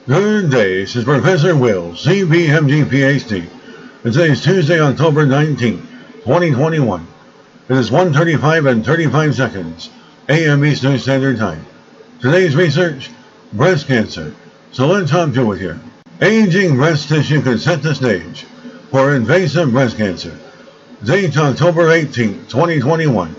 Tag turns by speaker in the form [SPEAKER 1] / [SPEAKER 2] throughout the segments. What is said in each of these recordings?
[SPEAKER 1] Good day, this is Professor Will, CBMG PhD. And today is Tuesday, October 19th, 2021. It is 1:35 and 35 seconds, AM Eastern Standard Time. Today's research, breast cancer. So let's hop to it here. Aging breast tissue could set the stage for invasive breast cancer. Date October 18th, 2021.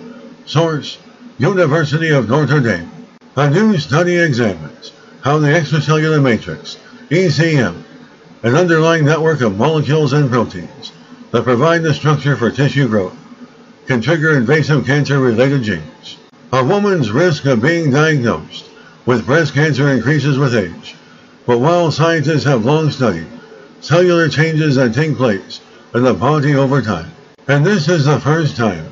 [SPEAKER 1] Source, University of Notre Dame. A new study examines how the extracellular matrix, ECM, an underlying network of molecules and proteins that provide the structure for tissue growth, can trigger invasive cancer-related genes. A woman's risk of being diagnosed with breast cancer increases with age, but while scientists have long studied cellular changes that take place in the body over time, and this is the first time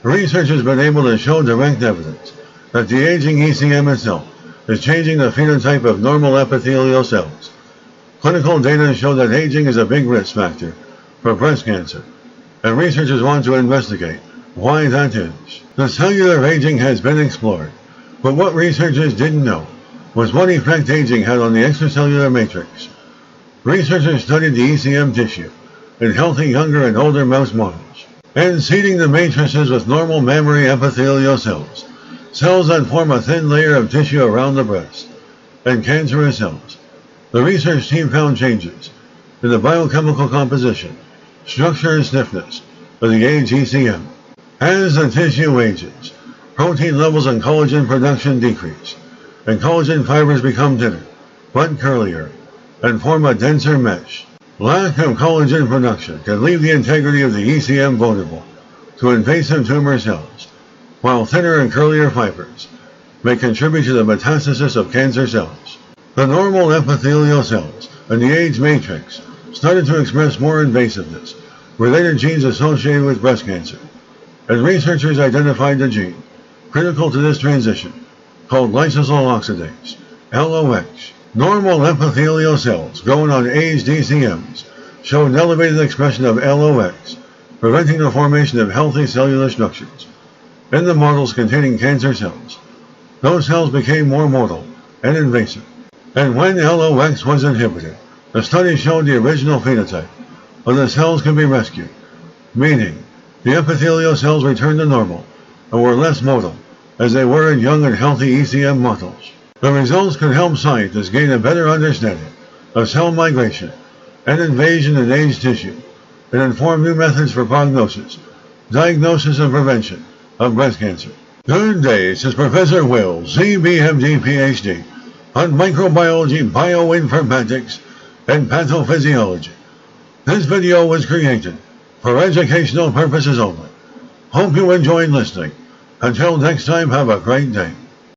[SPEAKER 1] research has been able to show direct evidence that the aging ECM itself is changing the phenotype of normal epithelial cells. Clinical data show that aging is a big risk factor for breast cancer, and researchers want to investigate why that is. The cellular aging has been explored, but what researchers didn't know was what effect aging had on the extracellular matrix. Researchers studied the ECM tissue in healthy younger and older mouse models, and seeding the matrices with normal mammary epithelial cells, cells that form a thin layer of tissue around the breast, and cancerous cells. The research team found changes in the biochemical composition, structure, and stiffness of the aged ECM. As the tissue ages, protein levels and collagen production decrease, and collagen fibers become thinner, but curlier, and form a denser mesh. Lack of collagen production can leave the integrity of the ECM vulnerable to invasive tumor cells, while thinner and curlier fibers may contribute to the metastasis of cancer cells. The normal epithelial cells in the aged matrix started to express more invasiveness, related genes associated with breast cancer, and researchers identified the gene critical to this transition, called lysosyl oxidase, LOX. Normal epithelial cells growing on aged ECMs showed an elevated expression of LOX, preventing the formation of healthy cellular structures. In the models containing cancer cells, those cells became more motile and invasive. And when LOX was inhibited, the study showed the original phenotype of the cells could be rescued, meaning the epithelial cells returned to normal and were less motile as they were in young and healthy ECM models. The results could help scientists gain a better understanding of cell migration and invasion in aged tissue and inform new methods for prognosis, diagnosis, and prevention of breast cancer. Good day, this is Professor Will, CBMG PhD, on microbiology, bioinformatics, and pathophysiology. This video was created for educational purposes only. Hope you enjoyed listening. Until next time, have a great day.